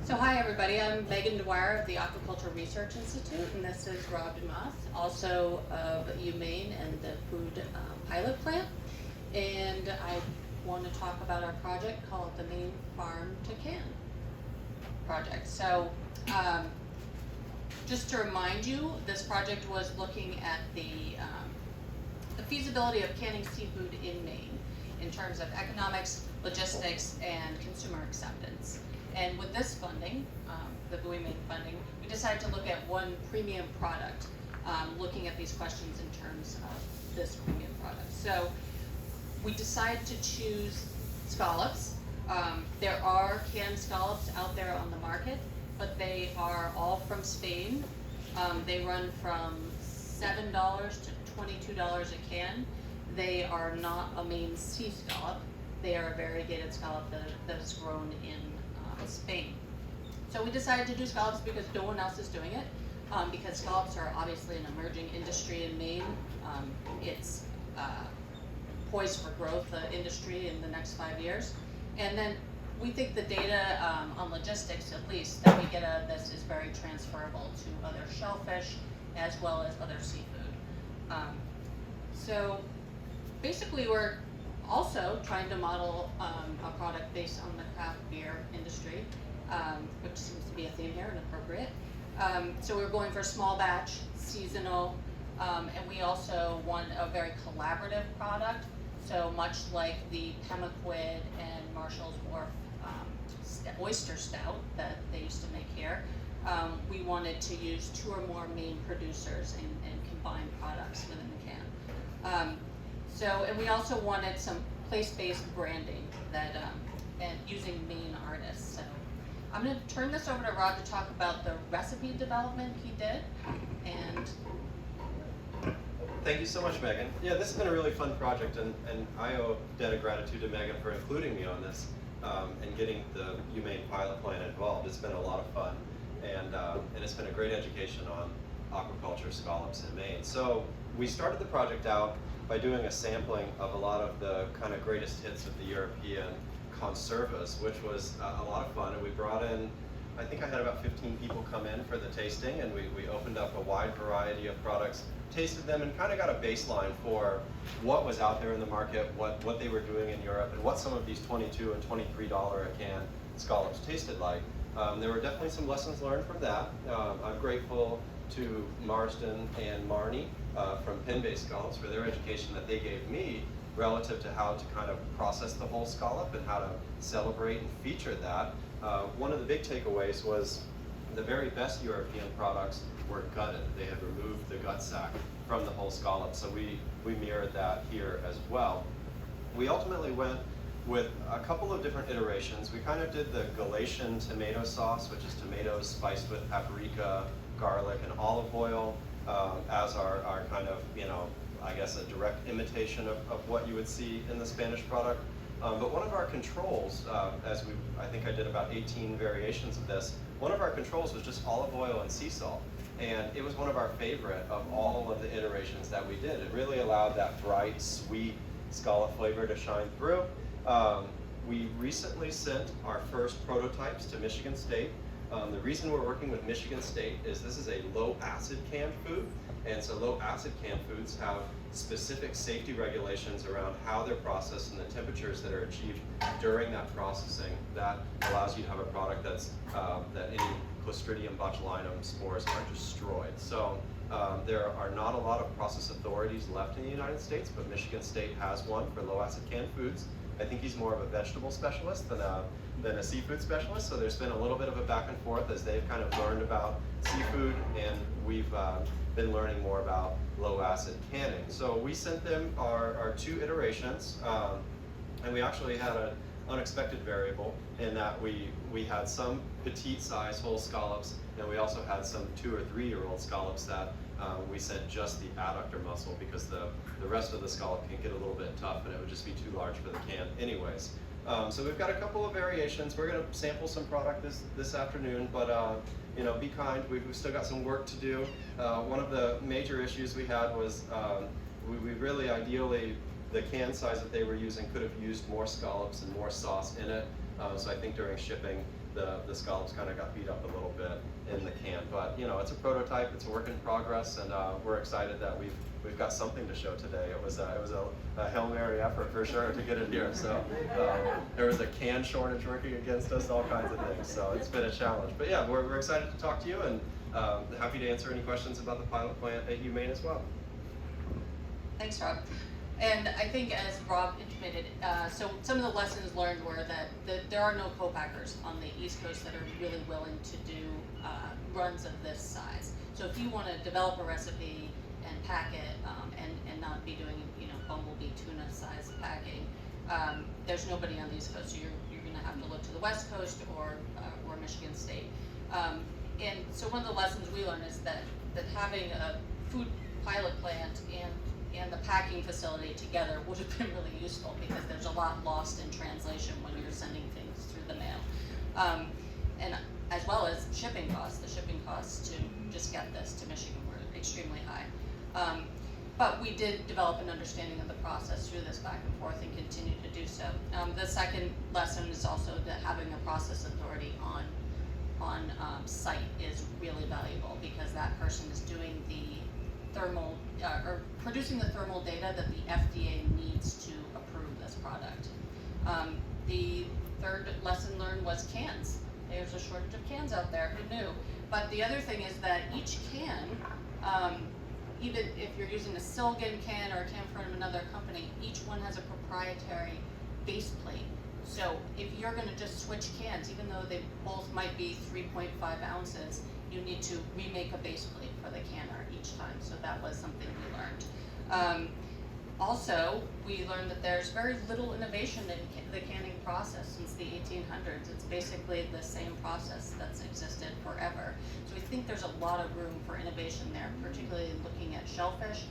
So hi everybody, I'm Megan Dwyer of the Aquaculture Research Institute, and this is Rob DeMoss, also of Maine and the food pilot plant. And I want to talk about our project called the Maine Farm to Can project. So just to remind you, this project was looking at the feasibility of canning seafood in Maine in terms of economics, logistics, and consumer acceptance. And with this funding, the Buoy Maine funding, we decided to look at one premium product, looking at these questions in terms of this premium product. So we decided to choose scallops. There are canned scallops out there on the market, but they are all from Spain. They run from $7 to $22 a can. They are not a Maine sea scallop. They are a variegated scallop that is grown in Spain. So we decided to do scallops because no one else is doing it, because scallops are obviously an emerging industry in Maine. It's poised for growth, the industry, in the next 5 years. And then we think the data on logistics, at least, that we get out of this is very transferable to other shellfish as well as other seafood. So basically we're also trying to model a product based on the craft beer industry, which seems to be a theme here and appropriate. So we're going for small batch, seasonal, and we also want a very collaborative product. So much like the Pemaquid and Marshall's Wharf oyster stout that they used to make here, we wanted to use 2 or more Maine producers and combine products within the can. And we also wanted some place-based branding that, and using Maine artists. So I'm going to turn this over to Rod to talk about the recipe development he did. And thank you so much, Megan. Yeah, this has been a really fun project, and I owe a debt of gratitude to Megan for including me on this and getting the Maine pilot plant involved. It's been a lot of fun, and it's been a great education on aquaculture scallops in Maine. So we started the project out by doing a sampling of a lot of the kind of greatest hits of the European conservas, which was a lot of fun. And we brought in, I think I had about 15 people come in for the tasting, and we opened up a wide variety of products, tasted them, and kind of got a baseline for what was out there in the market, what they were doing in Europe, and what some of these $22 and $23 a can scallops tasted like. There were definitely some lessons learned from that. I'm grateful to Marsden and Marnie from pin-based scallops for their education that they gave me relative to how to kind of process the whole scallop and how to celebrate and feature that. One of the big takeaways was the very best European products were gutted. They had removed the gut sac from the whole scallop, so we mirrored that here as well. We ultimately went with a couple of different iterations. We kind of did the Galatian tomato sauce, which is tomatoes spiced with paprika, garlic, and olive oil, as our kind of, I guess a direct imitation of what you would see in the Spanish product. But one of our controls, I think I did about 18 variations of this, one of our controls was just olive oil and sea salt. And it was one of our favorite of all of the iterations that we did. It really allowed that bright, sweet scallop flavor to shine through. We recently sent our first prototypes to Michigan State. The reason we're working with Michigan State is this is a low acid canned food, and so low acid canned foods have specific safety regulations around how they're processed and the temperatures that are achieved during that processing. That allows you to have a product that's that any Clostridium botulinum spores are destroyed. So there are not a lot of process authorities left in the United States, but Michigan State has one for low acid canned foods. I think he's more of a vegetable specialist than a seafood specialist, so there's been a little bit of a back and forth as they've kind of learned about seafood, and we've been learning more about low acid canning. So we sent them our 2 iterations, and we actually had an unexpected variable in that we had some petite size whole scallops, and we also had some 2 or 3-year-old scallops that we sent just the adductor muscle because the rest of the scallop can get a little bit tough and it would just be too large for the can anyways. So we've got a couple of variations. We're going to sample some product this afternoon, but be kind. We've still got some work to do. One of the major issues we had was we really ideally, the can size that they were using could have used more scallops and more sauce in it. So I think during shipping, the scallops kind of got beat up a little bit in the can. But you know, it's a prototype, it's a work in progress, and we're excited that we've got something to show today. It was a Hail Mary effort for sure to get it here. So there was a can shortage working against us, all kinds of things. So it's been a challenge. But yeah, we're excited to talk to you, and happy to answer any questions about the pilot plant at UMaine as well. Thanks, Rob. And I think as Rob intimated, so some of the lessons learned were that there are no co-packers on the East Coast that are really willing to do runs of this size. So if you want to develop a recipe and pack it and not be doing, you know, bumblebee tuna size packing, there's nobody on the East Coast. So you're going to have to look to the West Coast or Michigan State. And so one of the lessons we learned is that having a food pilot plant and the packing facility together would have been really useful, because there's a lot lost in translation when you're sending things through the mail. And as well as shipping costs. The shipping costs to just get this to Michigan were extremely high. But we did develop an understanding of the process through this back and forth and continue to do so. The second lesson is also that having a process authority on site is really valuable, because that person is doing the thermal, or producing the thermal data that the FDA needs to approve this product. The third lesson learned was cans. There's a shortage of cans out there, who knew? But the other thing is that each can, even if you're using a Silgan can or a can from another company, each one has a proprietary base plate. So if you're gonna just switch cans, even though they both might be 3.5 ounces, you need to remake a base plate for the canner each time. So that was something we learned. Also, we learned that there's very little innovation in the canning process since the 1800s. It's basically the same process that's existed forever. So we think there's a lot of room for innovation there, particularly looking at shellfish,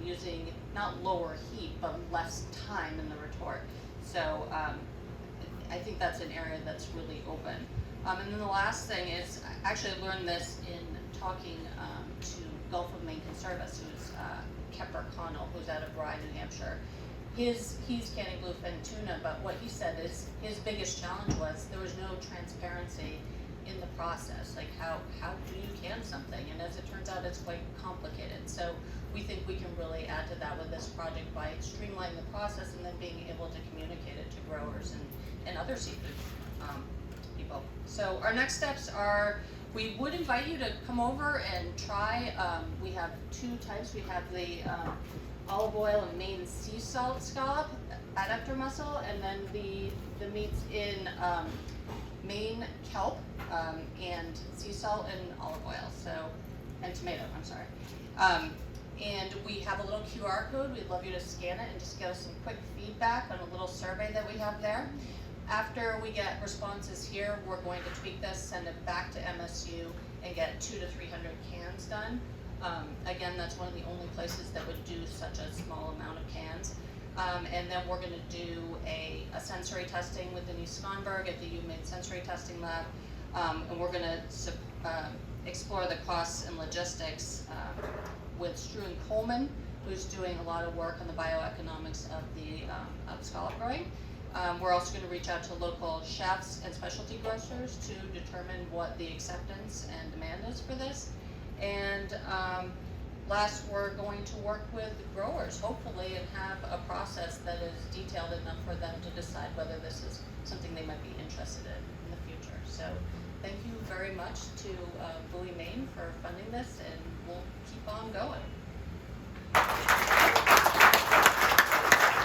using not lower heat, but less time in the retort. So I think that's an area that's really open. And then the last thing is, I actually learned this in talking to Gulf of Maine Conservice, who's Kepper Connell, who's out of Buoy, New Hampshire. He's canning bluefin tuna, but what he said is his biggest challenge was there was no transparency in the process. Like how do you can something? And as it turns out, it's quite complicated. So we think we can really add to that with this project by streamlining the process and then being able to communicate it to growers and other seafood people. So our next steps are, we would invite you to come over and try. We have two types. We have the olive oil and Maine sea salt scallop, adductor mussel, and then the meats in Maine kelp and sea salt and olive oil. So, and tomato. I'm sorry. And we have a little QR code. We'd love you to scan it and just give us some quick feedback on a little survey that we have there. After we get responses here, we're going to tweak this, send it back to MSU, and get 200 to 300 cans done. Again, that's one of the only places that would do such a small amount of cans. And then we're going to do a sensory testing with Denise Skonberg at the UMaine Sensory Testing Lab. And we're going to explore the costs and logistics with Struan Coleman, who's doing a lot of work on the bioeconomics of the scallop growing. We're also going to reach out to local chefs and specialty grocers to determine what the acceptance and demand is for this. And last, we're going to work with growers, hopefully, and have a process that is detailed enough for them to decide whether this is something they might be interested in the future. So thank you very much to Buoy, Maine for funding this, and we'll keep on going.